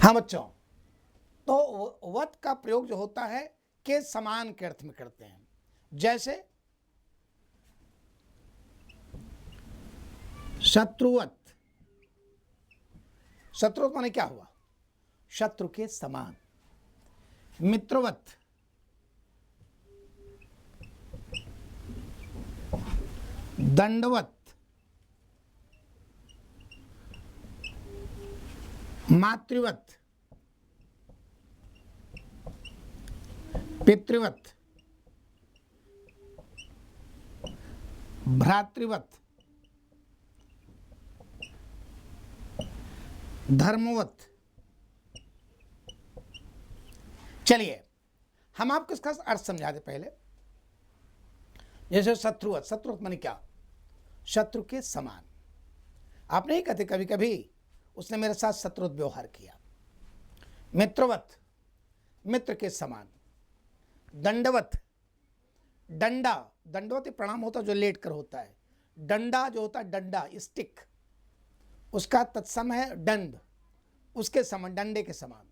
हाँ बच्चों, तो वत का प्रयोग जो होता है के समान के अर्थ में करते हैं। जैसे शत्रुवत, शत्रुवत माने क्या हुआ? शत्रु के समान। मित्रवत, दंडवत, मातृवत, पितृवत, भ्रातृवत, धर्मवत। चलिए हम आपको इसका अर्थ समझा दे पहले। जैसे शत्रुवत, शत्रुवत माने क्या? शत्रु के समान। आप नहीं कहते कभी कभी उसने मेरे साथ शत्रुवत व्यवहार किया। मित्रवत, मित्र के समान। दंडवत, डंडा, दंडवत प्रणाम होता है जो लेट कर होता है। डंडा जो होता है, डंडा स्टिक, उसका तत्सम है दंड, उसके समान, डंडे के समान।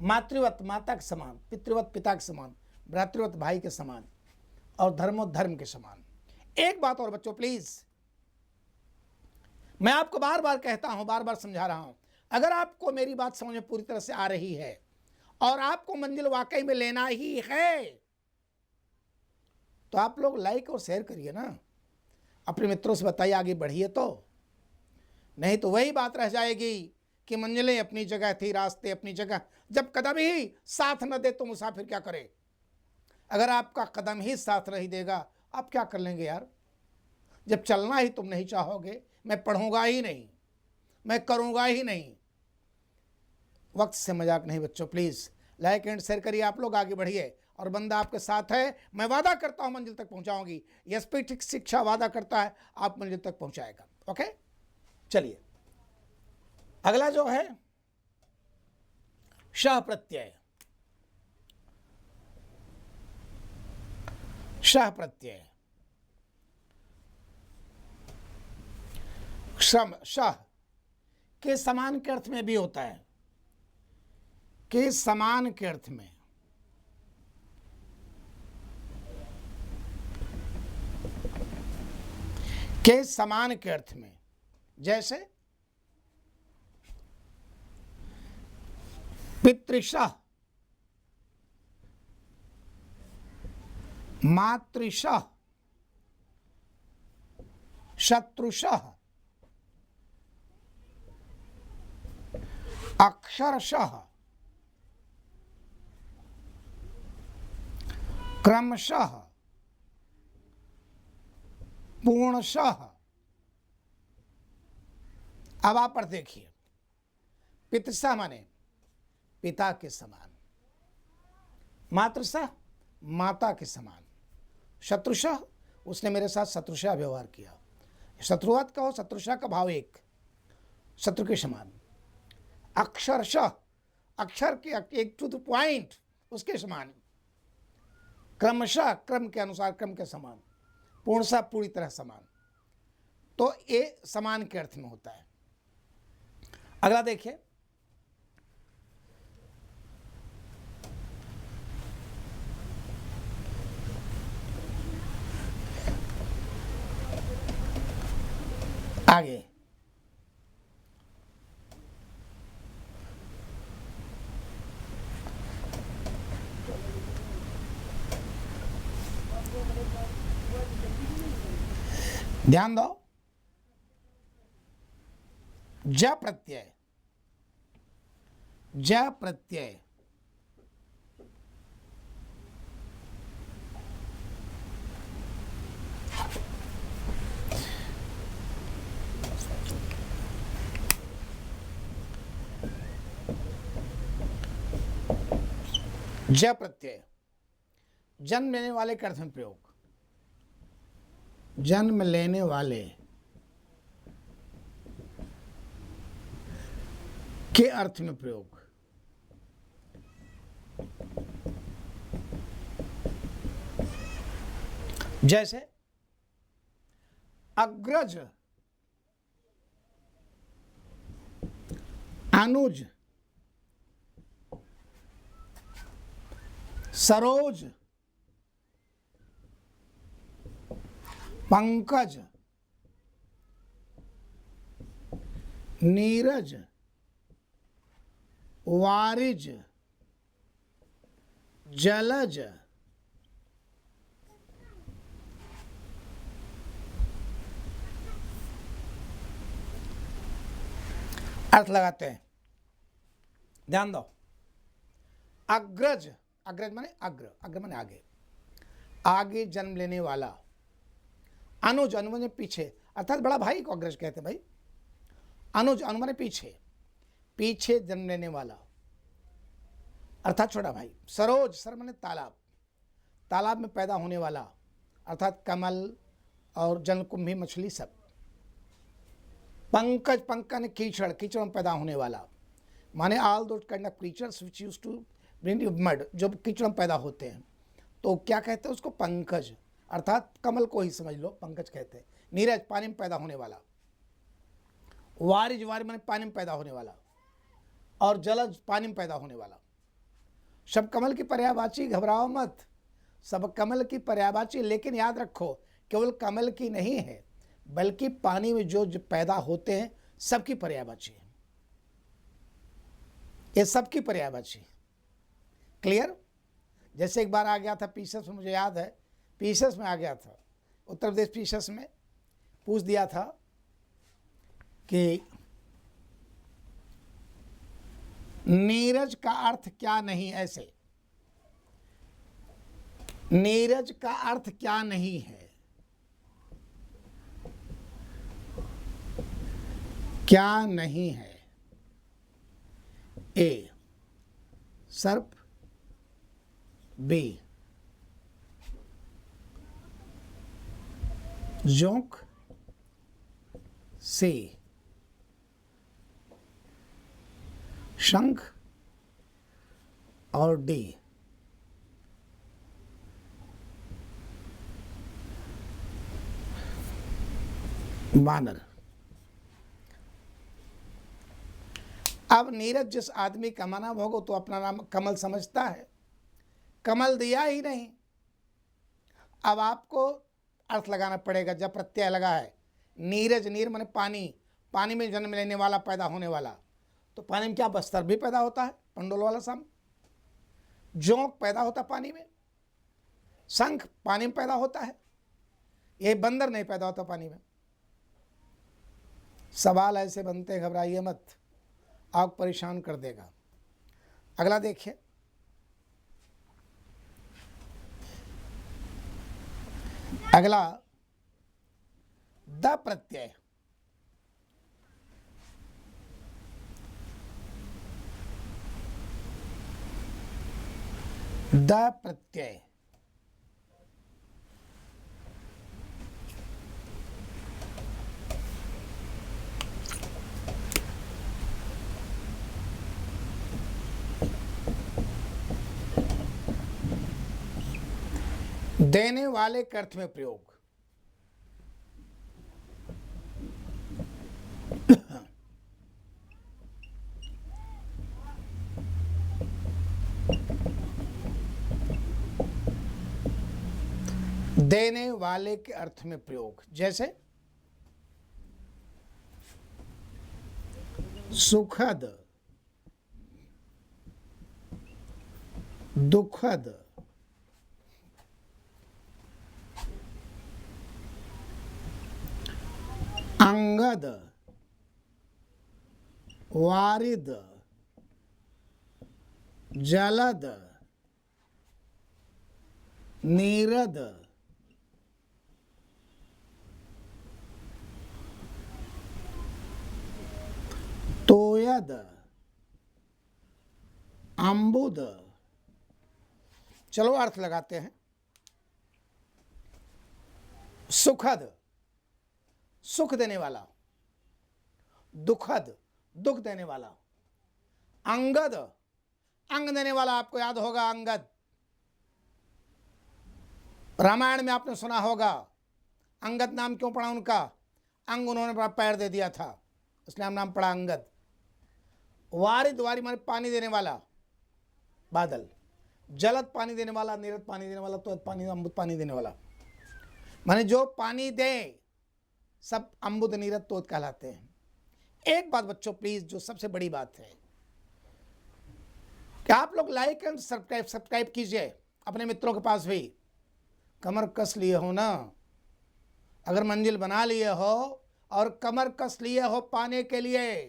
मातृवत, माता के समान। पितृवत, पिता के समान। भ्रातृवत, भाई के समान। और धर्मोत, धर्म के समान। एक बात और बच्चों प्लीज, मैं आपको बार बार कहता हूं, बार बार समझा रहा हूं, अगर आपको मेरी बात समझ में पूरी तरह से आ रही है और आपको मंजिल वाकई में लेना ही है तो आप लोग लाइक और शेयर करिए ना, अपने मित्रों से बताइए, आगे बढ़िए। तो नहीं तो वही बात रह जाएगी कि मंजिलें अपनी जगह थी, रास्ते अपनी जगह, जब कदम ही साथ न दे तो मुसाफिर क्या करे? अगर आपका कदम ही साथ नहीं देगा आप क्या कर लेंगे यार? जब चलना ही तुम नहीं चाहोगे, मैं पढ़ूंगा ही नहीं, मैं करूंगा ही नहीं। वक्त से मजाक नहीं बच्चों, प्लीज लाइक एंड शेयर करिए, आप लोग आगे बढ़िए। और बंदा आपके साथ है, मैं वादा करता हूं मंजिल तक पहुंचाऊंगी। एसपी शिक्षा वादा करता है आप मंजिल तक पहुंचाएगा। ओके, चलिए अगला जो है शह प्रत्यय। शह प्रत्यय, श्रम, शह के समान के अर्थ में भी होता है। के समान के अर्थ में, के समान के अर्थ में। जैसे पितृशः, मातृशः, शत्रुशः, अक्षरशः, क्रमशः, पूर्णशः। अब आप पर देखिए, पितृशः माने पिता के समान, मातृशः माता के समान, शत्रुशः उसने मेरे साथ शत्रुशः व्यवहार किया। शत्रुवत का हो, शत्रुशः का भाव एक, शत्रु के समान। अक्षरशः, अक्षर के एक टू द पॉइंट, उसके समान। क्रमशः, क्रम के अनुसार, क्रम के समान। पूर्णशः, पूरी तरह समान। तो ये समान के अर्थ में होता है। अगला देखिए, आगे ध्यान दो, ज प्रत्यय, ज प्रत्यय ज प्रत्यय जन्म लेने वाले के अर्थ में प्रयोग। जन्म लेने वाले के अर्थ में प्रयोग। जैसे अग्रज, अनुज, सरोज, पंकज, नीरज, वारिज, जलज, अर्थ लगाते हैं, ध्यान दो। अग्रज, अग्रज माने अग्र, अग्र माने आगे, आगे जन्म लेने वाला। अनुज, अनु माने पीछे, अर्थात बड़ा भाई को अग्रज कहते हैं भाई। अनुज, अनु माने पीछे, पीछे जन्म लेने वाला अर्थात छोटा भाई। सरोज, सर माने तालाब, तालाब में पैदा होने वाला अर्थात कमल और जलकुंभी मछली सब। पंकज, पंकज ने कीचड़, कीचड़ में पैदा होने वाला, माने all those kind of creatures which used to bring mud, जो कीचड़ में पैदा होते हैं, तो क्या कहते हैं उसको? पंकज, अर्थात कमल को ही समझ लो पंकज कहते हैं। नीरज, पानी में पैदा होने वाला। वारिज, वारिज माने पानी में पैदा होने वाला, और जलज, पानी में पैदा होने वाला। सब कमल की पर्यायवाची, घबराओ मत, सब कमल की पर्यायवाची, लेकिन याद रखो केवल कमल की नहीं है, बल्कि पानी में जो पैदा होते हैं सबकी पर्यायवाची है, ये सबकी पर्यायवाची। क्लियर? जैसे एक बार आ गया था पीसस में, मुझे याद है, पीसस में आ गया था, उत्तर प्रदेश पीसस में पूछ दिया था कि नीरज का अर्थ क्या नहीं, ऐसे नीरज का अर्थ क्या नहीं है? क्या नहीं है? ए सर्प, बी जोंक, सी शंख, और डी वानर। अब नीरज जिस आदमी का माना भोगो तो अपना नाम कमल समझता है, कमल दिया ही नहीं। अब आपको अर्थ लगाना पड़ेगा, जब प्रत्यय लगा है नीरज, नीर माने पानी, पानी में जन्म लेने वाला, पैदा होने वाला, तो पानी में क्या बस्तर भी पैदा होता है, पंडोल वाला साम। जोंक पैदा होता पानी में, शंख पानी में पैदा होता है, ये बंदर नहीं पैदा होता पानी में। सवाल ऐसे बनते, घबराइए मत, आग परेशान कर देगा। अगला देखिए, अगला द प्रत्यय। द प्रत्यय देने वाले के अर्थ में प्रयोग। देने वाले के अर्थ में प्रयोग, जैसे सुखद, दुखद, अंगद, वारिद, जलद, नीरद, तोयद, अम्बुद। चलो अर्थ लगाते हैं। सुखद, सुख देने वाला, दुखद, दुख देने वाला, अंगद, अंग देने वाला, आपको याद होगा अंगद, रामायण में आपने सुना होगा, अंगद नाम क्यों पड़ा उनका? अंग उन्होंने पैर दे दिया था, इसलिए नाम पड़ा अंगद। वारिद, वारी माने पानी देने वाला, बादल। जलद पानी देने वाला, निरत पानी देने वाला, तो पानी, अमृत पानी देने वाला, माने जो पानी दे सब अमृत नीरत तो कहलाते हैं। एक बात बच्चों प्लीज, जो सबसे बड़ी बात है कि आप लोग लाइक एंड सब्सक्राइब कीजिए अपने मित्रों के पास भी। कमर कस लिए हो ना, अगर मंजिल बना लिए हो और कमर कस लिए हो पाने के लिए,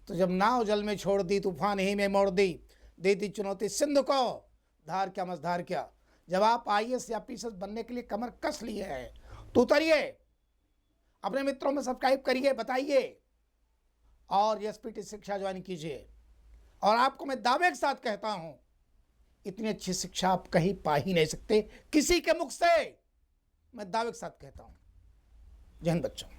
तो जब नाव जल में छोड़ दी, तूफान ही में मोड़ दी, देती चुनौती सिंधु को, धार क्या मझधार क्या। जब आप IAS या PSS बनने के लिए कमर कस लिए हैं तो उतरिए, अपने मित्रों में सब्सक्राइब करिए, बताइए और SPT शिक्षा ज्वाइन कीजिए। और आपको मैं दावे के साथ कहता हूं, इतनी अच्छी शिक्षा आप कहीं पा ही नहीं सकते किसी के मुख से, मैं दावे के साथ कहता हूं। जय हिंद बच्चों।